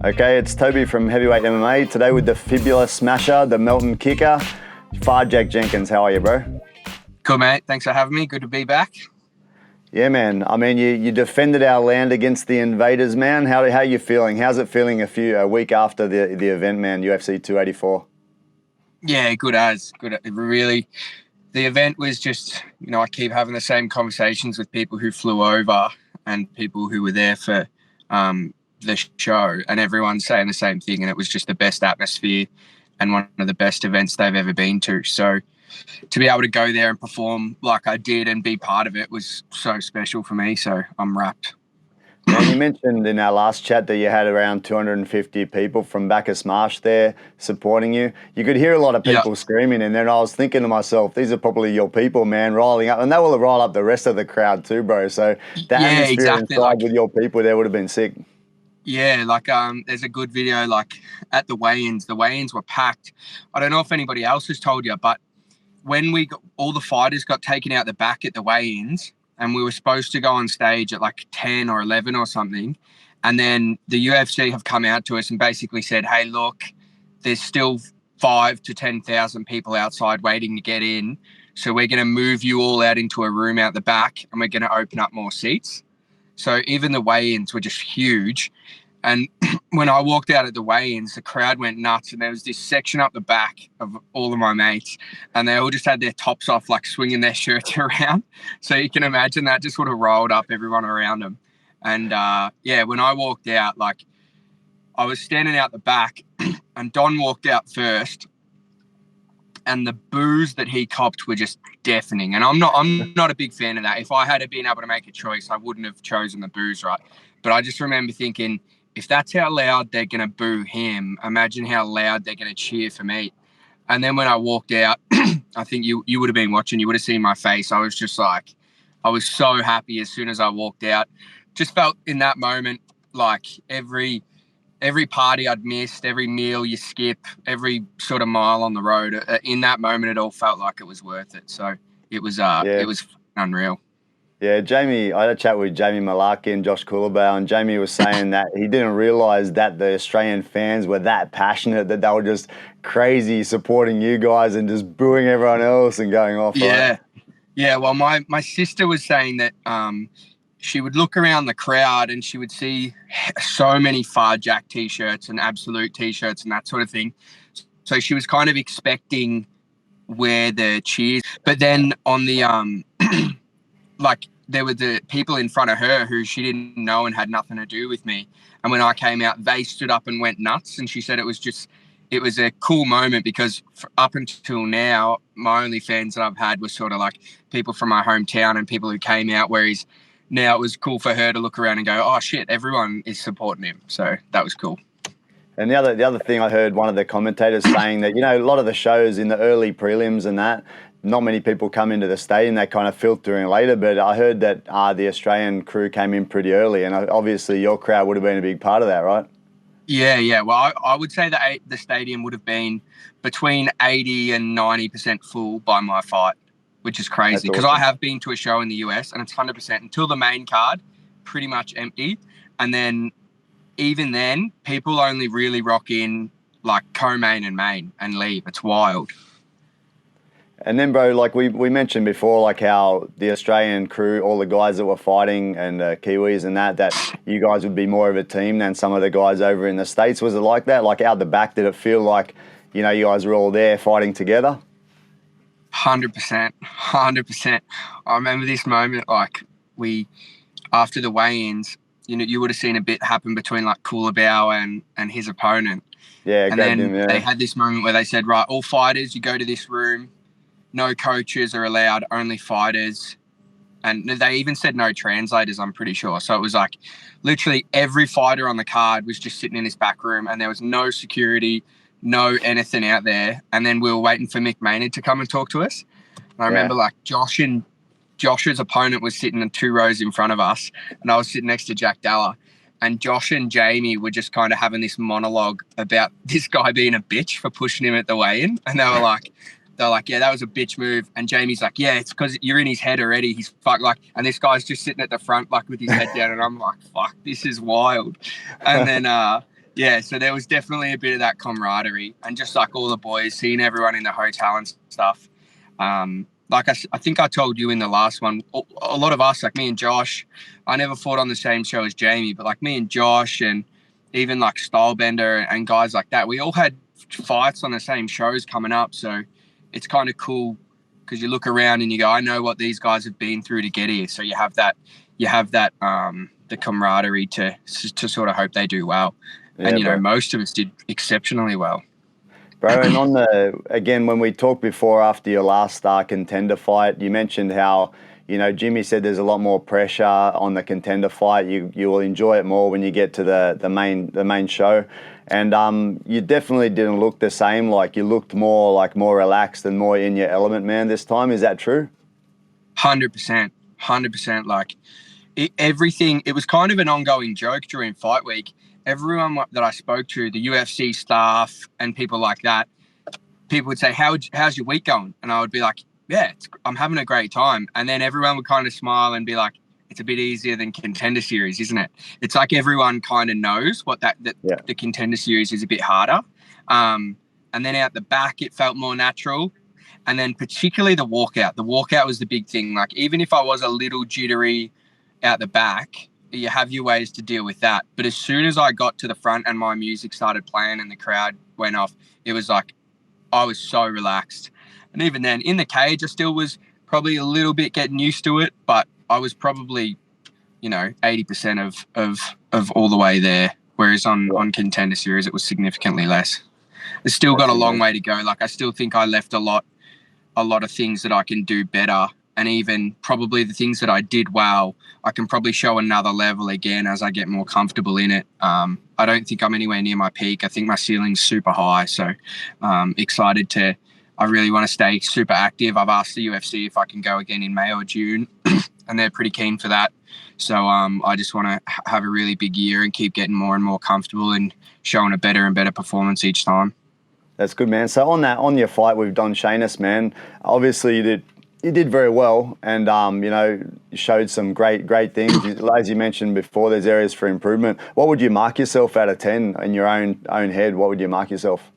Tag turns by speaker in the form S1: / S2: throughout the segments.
S1: Okay, it's Toby from Heavyweight MMA. Today with the fibula smasher, the Melton kicker, Phar Jack Jenkins. How are you, bro?
S2: Cool, mate. Thanks for having me. Good to be back.
S1: Yeah, man. I mean, you defended our land against the invaders, man. How are you feeling? How's it feeling a week after the event, man, UFC284?
S2: Yeah, good as. Good. Really, the event was just, I keep having the same conversations with people who flew over and people who were there for the show, and everyone's saying the same thing, and it was just the best atmosphere and one of the best events they've ever been to. So to be able to go there and perform like I did and be part of it was so special for me. So I'm wrapped.
S1: And you mentioned in our last chat that you had around 250 people from Bacchus Marsh there supporting you. You could hear a lot of people screaming, and then I was thinking to myself, these are probably your people, man, riling up. And that will rile up the rest of the crowd too, bro. So the atmosphere inside with your people there would have been sick.
S2: Yeah, there's a good video, at the weigh-ins. The weigh-ins were packed. I don't know if anybody else has told you, but when all the fighters got taken out the back at the weigh-ins, and we were supposed to go on stage at 10 or 11 or something, and then the UFC have come out to us and basically said, hey, look, there's still 5,000 to 10,000 people outside waiting to get in, so we're going to move you all out into a room out the back, and we're going to open up more seats. So even the weigh-ins were just huge. And when I walked out at the weigh-ins, the crowd went nuts, and there was this section up the back of all of my mates, and they all just had their tops off, swinging their shirts around. So you can imagine that just would have rolled up everyone around them. And when I walked out, I was standing out the back, and Don walked out first, and the boos that he copped were just deafening. And I'm not a big fan of that. If I had been able to make a choice, I wouldn't have chosen the boos, right? But I just remember thinking, if that's how loud they're going to boo him, imagine how loud they're going to cheer for me. And then when I walked out, I think you would have been watching, you would have seen my face. I was just I was so happy as soon as I walked out. Just felt in that moment like every party I'd missed, every meal you skip, every sort of mile on the road, in that moment, it all felt like it was worth it. So it was unreal.
S1: Yeah, Jamie, I had a chat with Jamie Malarkey and Josh Coolabau, and Jamie was saying that he didn't realise that the Australian fans were that passionate, that they were just crazy supporting you guys and just booing everyone else and going off.
S2: Yeah.
S1: Right?
S2: Yeah, well, my sister was saying that she would look around the crowd and she would see so many Phar Jack T-shirts and Absolute T-shirts and that sort of thing. So she was kind of expecting where the cheers. But then on the there were the people in front of her who she didn't know and had nothing to do with me. And when I came out, they stood up and went nuts. And she said it was a cool moment because up until now, my only fans that I've had were sort of people from my hometown and people who came out, whereas now it was cool for her to look around and go, oh shit, everyone is supporting him. So that was cool.
S1: And the other thing I heard one of the commentators saying that, a lot of the shows in the early prelims and that, not many people come into the stadium, they kind of filter in later, but I heard that the Australian crew came in pretty early, and obviously your crowd would have been a big part of that, right?
S2: Yeah. Well, I would say that the stadium would have been between 80 and 90% full by my fight, which is crazy because awesome. I have been to a show in the US and it's 100% until the main card, pretty much empty. And then even then, people only really rock in co-main and main and leave. It's wild.
S1: And then, bro, we mentioned before, how the Australian crew, all the guys that were fighting and Kiwis and that you guys would be more of a team than some of the guys over in the States. Was it like that? Out the back, did it feel like, you guys were all there fighting together?
S2: 100%. I remember this moment, after the weigh-ins, you would have seen a bit happen between Coolabau and his opponent.
S1: Yeah,
S2: and then they had this moment where they said, right, all fighters, you go to this room. No coaches are allowed, only fighters. And they even said no translators, I'm pretty sure. So it was literally every fighter on the card was just sitting in this back room and there was no security, no anything out there. And then we were waiting for Mick Maynard to come and talk to us. And I remember Josh's opponent was sitting in 2 rows in front of us and I was sitting next to Jack Dalla. And Josh and Jamie were just kind of having this monologue about this guy being a bitch for pushing him at the weigh-in. And they were yeah, that was a bitch move. And Jamie's yeah, it's because you're in his head already. He's fucked. And this guy's just sitting at the front, with his head down. And I'm fuck, this is wild. And then Yeah, so there was definitely a bit of that camaraderie and just like all the boys, seeing everyone in the hotel and stuff. Like I think I told you in the last one, a lot of us, like me and Josh, I never fought on the same show as Jamie, but like me and Josh and even like Stylebender and guys like that, we all had fights on the same shows coming up. So it's kind of cool because you look around and you go, I know what these guys have been through to get here. So you have that the camaraderie to sort of hope they do well.
S1: Yeah,
S2: and,
S1: bro.
S2: most of us did exceptionally well.
S1: Bro, and again, when we talked before after your last Contender fight, you mentioned how, Jimmy said there's a lot more pressure on the Contender fight. You will enjoy it more when you get to the main show. And you definitely didn't look the same. Like, you looked more relaxed and more in your element, man, this time. Is that true?
S2: 100%. 100%. Like, everything, it was kind of an ongoing joke during fight week. Everyone that I spoke to, the UFC staff and people like that, people would say, how's your week going? And I would be like, yeah, I'm having a great time. And then everyone would kind of smile and be like, it's a bit easier than Contender Series, isn't it? It's like everyone kind of knows what the Contender Series is a bit harder. And then out the back, it felt more natural. And then particularly the walkout. The walkout was the big thing. Like, even if I was a little jittery out the back, you have your ways to deal with that. But as soon as I got to the front and my music started playing and the crowd went off, it was like I was so relaxed. And even then, in the cage, I still was probably a little bit getting used to it, but I was probably, 80% of all the way there. Whereas on Contender Series, it was significantly less. It's still got a long way to go. Like, I still think I left a lot of things that I can do better. And even probably the things that I did well, I can probably show another level again as I get more comfortable in it. I don't think I'm anywhere near my peak. I think my ceiling's super high. So excited I really want to stay super active. I've asked the UFC if I can go again in May or June, and they're pretty keen for that. So I just want to have a really big year and keep getting more and more comfortable and showing a better and better performance each time.
S1: That's good, man. So on your fight with Don Shainis, man, obviously you did very well, and you showed some great things. As you mentioned before, there's areas for improvement. What would you mark yourself out of 10 in your own head? What would you mark yourself?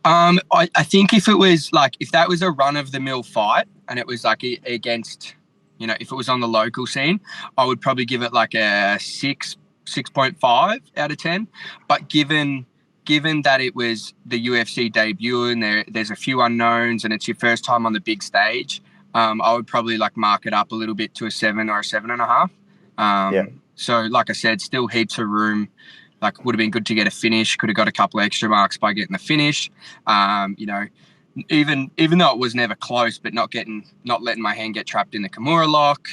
S2: I think if that was a run of the mill fight and it was like against, if it was on the local scene, I would probably give it like a 6.5 out of 10. But given that it was the UFC debut and there's a few unknowns and it's your first time on the big stage, I would probably mark it up a little bit to a 7 or a 7.5. So like I said, still heaps of room. Like, would have been good to get a finish. Could have got a couple of extra marks by getting the finish. Even though it was never close, but not letting my hand get trapped in the Kimura lock,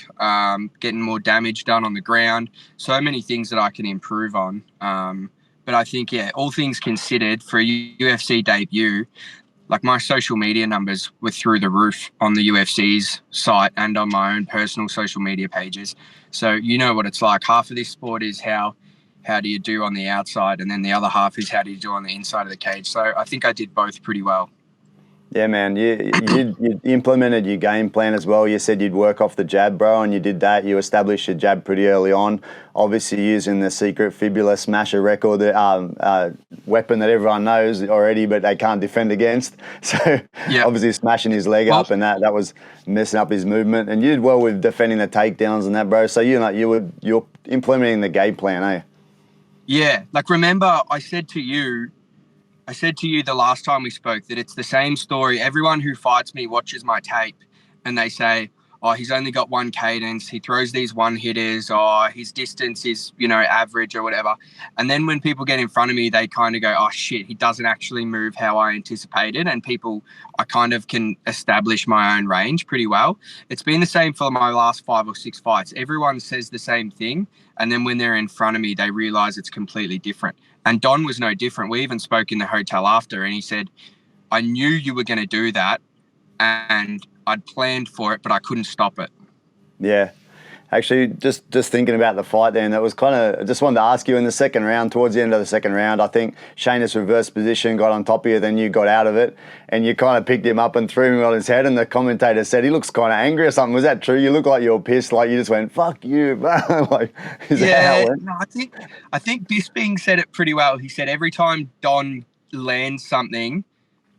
S2: getting more damage done on the ground. So many things that I can improve on. But I think, all things considered, for a UFC debut, like, my social media numbers were through the roof on the UFC's site and on my own personal social media pages. So you know what it's like. Half of this sport is how do you do on the outside, and then the other half is how do you do on the inside of the cage. So I think I did both pretty well.
S1: Yeah, man. You implemented your game plan as well. You said you'd work off the jab, bro, and you did that. You established your jab pretty early on. Obviously using the secret fibula smasher record, weapon that everyone knows already, but they can't defend against. So obviously smashing his leg up, and that was messing up his movement. And you did well with defending the takedowns and that, bro. So you're implementing the game plan, eh?
S2: Yeah. Like, remember, I said to you the last time we spoke that it's the same story. Everyone who fights me watches my tape and they say, oh, he's only got one cadence. He throws these one hitters, or his distance is, average or whatever. And then when people get in front of me, they kind of go, oh shit, he doesn't actually move how I anticipated. And I kind of can establish my own range pretty well. It's been the same for my last 5 or 6 fights. Everyone says the same thing. And then when they're in front of me, they realize it's completely different. And Don was no different. We even spoke in the hotel after, and he said, I knew you were going to do that, and I'd planned for it, but I couldn't stop it.
S1: Yeah. Actually, just thinking about the fight then, that was kind of, I just wanted to ask you in the second round, towards the end of the second round, I think Shainis reversed position, got on top of you, then you got out of it, and you kind of picked him up and threw him on his head, and the commentator said he looks kind of angry or something. Was that true? You look like you were pissed, like you just went, fuck you. Like, is that how it went?
S2: No, I think Bisping said it pretty well. He said every time Don lands something,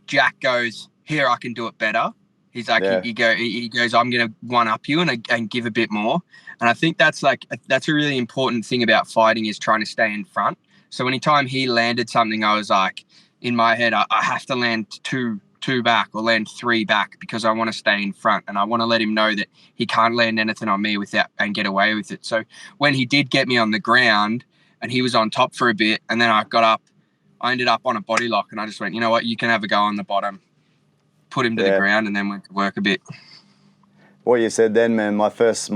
S2: Jack goes, here, I can do it better. He's like, he goes, I'm going to one-up you and give a bit more. And I think that's a really important thing about fighting, is trying to stay in front. So anytime he landed something, I was like, in my head, I have to land two back or land 3 back, because I want to stay in front and I want to let him know that he can't land anything on me and get away with it. So when he did get me on the ground and he was on top for a bit, and then I got up, I ended up on a body lock, and I just went, you know what, you can have a go on the bottom. Put him to the ground, and then went to work a bit.
S1: What you said then, man, my first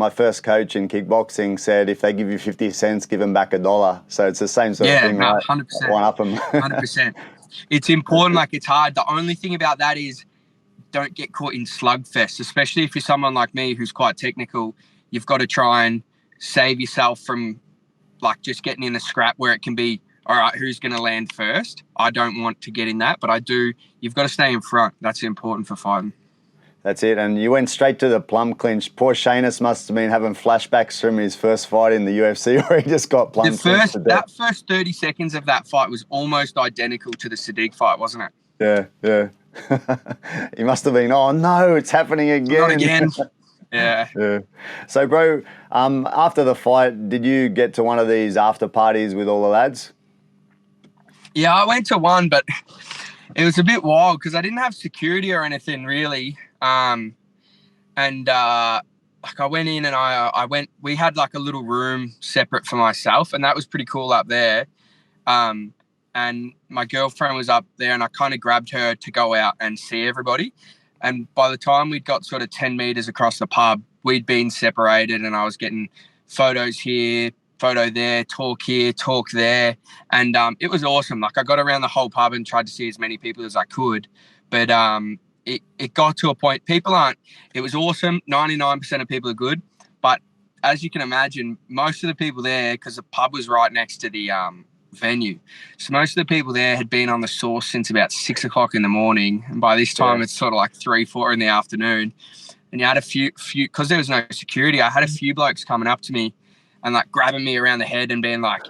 S1: coach in kickboxing said, if they give you 50 cents, give them back $1. So it's the same sort of thing, right?
S2: 100%.
S1: One up them.
S2: 100%. It's important, like it's hard. The only thing about that is don't get caught in slugfest, especially if you're someone like me who's quite technical. You've got to try and save yourself from like just getting in a scrap where it can be, all right, who's going to land first? I don't want to get in that, but I do. You've got to stay in front. That's important for fighting.
S1: That's it. And you went straight to the plum clinch. Poor Shainis must have been having flashbacks from his first fight in the UFC where he just got plum clinched to death.
S2: That first 30 seconds of that fight was almost identical to the Sadiq fight, wasn't
S1: Yeah,
S2: it?
S1: yeah. He must have been, oh no, it's happening again.
S2: Not again. Yeah.
S1: Yeah. So, bro, after the fight, did you get to one of these after parties with all the lads?
S2: Yeah, I went to one, but it was a bit wild because I didn't have security or anything really. Like I went in and we had like a little room separate for myself, and that was pretty cool up there. And my girlfriend was up there, and I kind of grabbed her to go out and see everybody. And by the time we'd got sort of 10 meters across the pub, we'd been separated, and I was getting photos here, photo there, talk here, talk there. And it was awesome. Like I got around the whole pub and tried to see as many people as I could. But it got to a point, it was awesome. 99% of people are good. But as you can imagine, most of the people there, because the pub was right next to the venue. So most of the people there had been on the sauce since about 6 o'clock in the morning. And by this time, it's sort of like 3, 4 in the afternoon. And you had a few, because there was no security, I had a few blokes coming up to me and like grabbing me around the head and being like,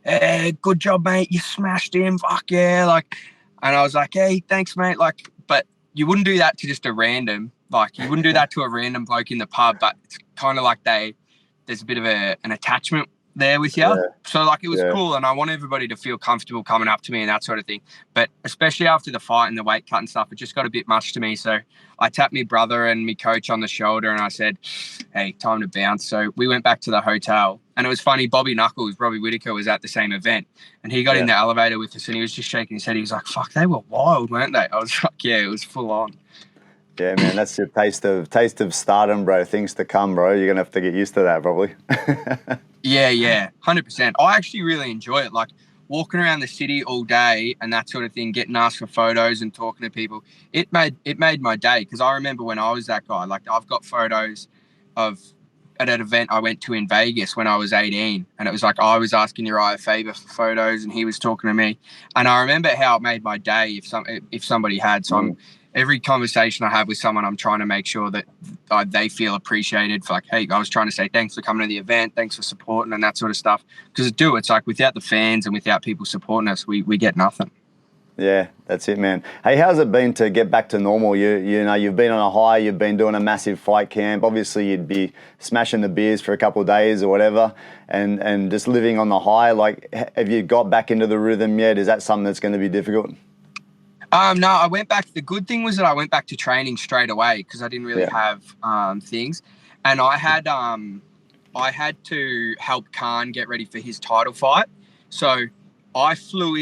S2: hey, good job, mate. You smashed him. Fuck yeah. Like, and I was like, hey, thanks, mate. Like, but you wouldn't do that to just a random, like you wouldn't do that to a random bloke in the pub, but it's kind of like there's a bit of an attachment there with you. Yeah. So like it was cool, and I want everybody to feel comfortable coming up to me and that sort of thing. But especially after the fight and the weight cut and stuff, it just got a bit much to me. So I tapped my brother and my coach on the shoulder and I said, hey, time to bounce. So we went back to the hotel, and it was funny, Robbie Whittaker was at the same event, and he got in the elevator with us and he was just shaking his head. He was like, fuck, they were wild, weren't they? I was like, yeah, it was full on.
S1: Yeah, man, that's your taste of stardom, bro. Things to come, bro. You're going to have to get used to that probably.
S2: Yeah, 100%. I actually really enjoy it. Like walking around the city all day and that sort of thing, getting asked for photos and talking to people. It made my day, because I remember when I was that guy. Like I've got photos of at an event I went to in Vegas when I was 18, and it was like I was asking Uriah Faber for photos and he was talking to me, and I remember how it made my day if somebody had. So every conversation I have with someone, I'm trying to make sure that they feel appreciated for like, hey, I was trying to say thanks for coming to the event, thanks for supporting and that sort of stuff. Because it's like without the fans and without people supporting us, we get nothing.
S1: Yeah, that's it, man. Hey, how's it been to get back to normal? You know, you've been on a high, you've been doing a massive fight camp. Obviously, you'd be smashing the beers for a couple of days or whatever, and just living on the high. Like, have you got back into the rhythm yet? Is that something that's going to be difficult?
S2: No, I went back. The good thing was that I went back to training straight away because I didn't really have things, and I had to help Khan get ready for his title fight. So I flew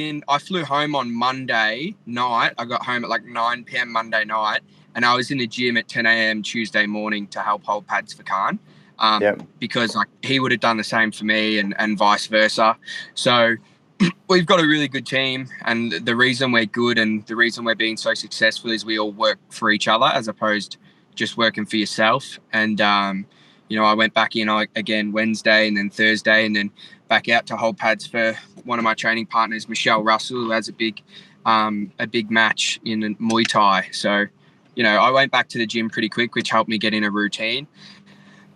S2: home on Monday night. I got home at like 9 p.m. Monday night, and I was in the gym at 10 a.m. Tuesday morning to help hold pads for Khan, because like he would have done the same for me and vice versa. So we've got a really good team, and the reason we're good and the reason we're being so successful is we all work for each other as opposed to just working for yourself. And I went back in again Wednesday and then Thursday, and then back out to whole pads for one of my training partners, Michelle Russell, who has a big match in Muay Thai. So, I went back to the gym pretty quick, which helped me get in a routine.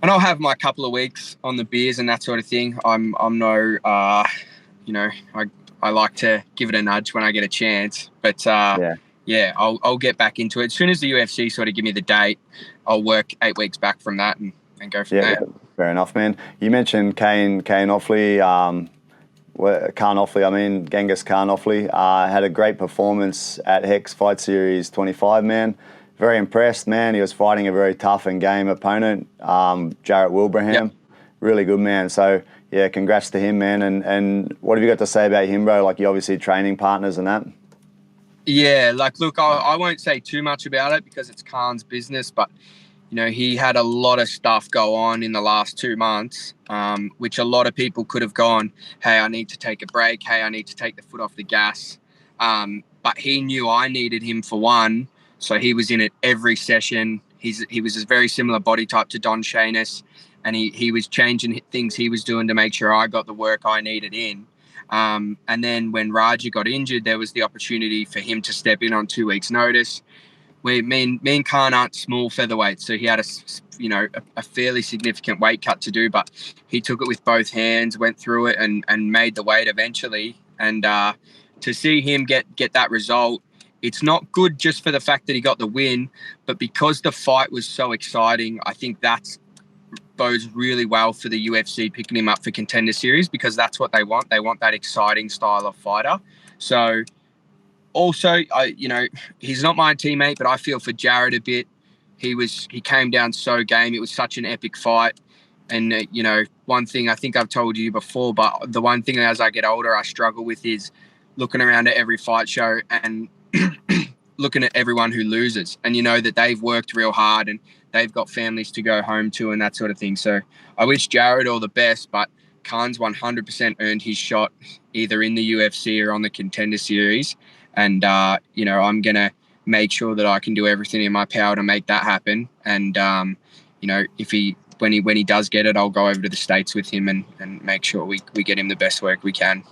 S2: And I'll have my couple of weeks on the beers and that sort of thing. I'm no, I like to give it a nudge when I get a chance. But I'll get back into it. As soon as the UFC sort of give me the date, I'll work 8 weeks back from that and go from there.
S1: Fair enough, man. You mentioned Kane Offley, Genghis Khan Offley, had a great performance at Hex Fight Series 25, man. Very impressed, man. He was fighting a very tough and game opponent, Jarrett Wilbraham. Yep. Really good, man. So, yeah, congrats to him, man. And what have you got to say about him, bro? Like, you obviously training partners and that.
S2: Yeah, look, I won't say too much about it because it's Khan's business, but, he had a lot of stuff go on in the last 2 months, which a lot of people could have gone, hey, I need to take a break. Hey, I need to take the foot off the gas. But he knew I needed him for one. So he was in it every session. He was a very similar body type to Don Shainis, and he was changing things he was doing to make sure I got the work I needed in. And then when Raja got injured, there was the opportunity for him to step in on 2 weeks' notice. Me and Khan aren't small featherweights, so he had a fairly significant weight cut to do, but he took it with both hands, went through it, and made the weight eventually. And to see him get that result, it's not good just for the fact that he got the win, but because the fight was so exciting, I think that bodes really well for the UFC picking him up for Contender Series, because that's what they want. They want that exciting style of fighter. So also, he's not my teammate, but I feel for Jarrett a bit. He came down so game. It was such an epic fight. And, one thing I think I've told you before, but the one thing as I get older I struggle with is looking around at every fight show and looking at everyone who loses, and that they've worked real hard and they've got families to go home to and that sort of thing. So I wish Jarrett all the best, but Khan's 100% earned his shot either in the UFC or on the Contender Series. And, I'm going to make sure that I can do everything in my power to make that happen. And, when he does get it, I'll go over to the States with him and make sure we get him the best work we can.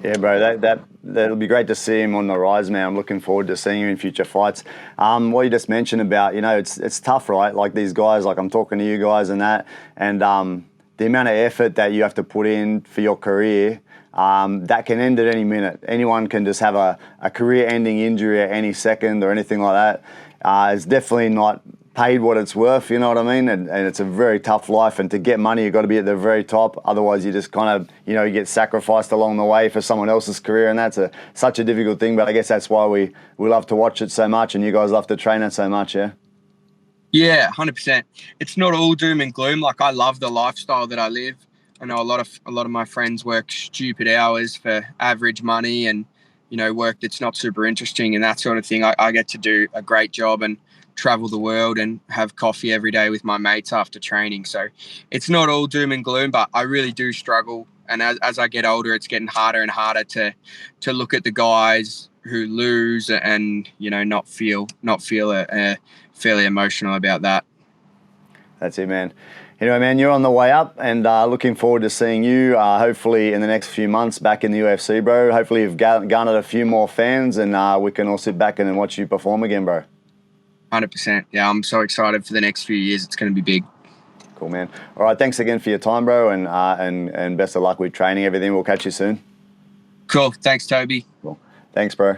S1: Yeah, bro, that'll be great to see him on the rise, man. I'm looking forward to seeing him in future fights. What you just mentioned about, it's tough, right? Like these guys, like I'm talking to you guys and that, and the amount of effort that you have to put in for your career, that can end at any minute. Anyone can just have a career-ending injury at any second or anything like that. It's definitely not paid what it's worth, you know what I mean? And it's a very tough life, and to get money you've got to be at the very top, otherwise you just kind of, you get sacrificed along the way for someone else's career, and that's such a difficult thing. But I guess that's why we love to watch it so much, and you guys love to train it so much.
S2: Yeah, 100%. It's not all doom and gloom. Like, I love the lifestyle that I live. I know a lot of my friends work stupid hours for average money, and work that's not super interesting and that sort of thing. I get to do a great job and travel the world and have coffee every day with my mates after training. So it's not all doom and gloom, but I really do struggle. And as I get older, it's getting harder and harder to look at the guys who lose and not feel fairly emotional about that.
S1: That's it, man. Anyway, man, you're on the way up, and looking forward to seeing you hopefully in the next few months back in the UFC, bro. Hopefully you've garnered a few more fans, and we can all sit back and watch you perform again, bro.
S2: 100%. Yeah, I'm so excited for the next few years. It's going to be big.
S1: Cool, man. All right, thanks again for your time, bro, and best of luck with training, everything. We'll catch you soon.
S2: Cool. Thanks, Toby.
S1: Cool. Thanks, bro.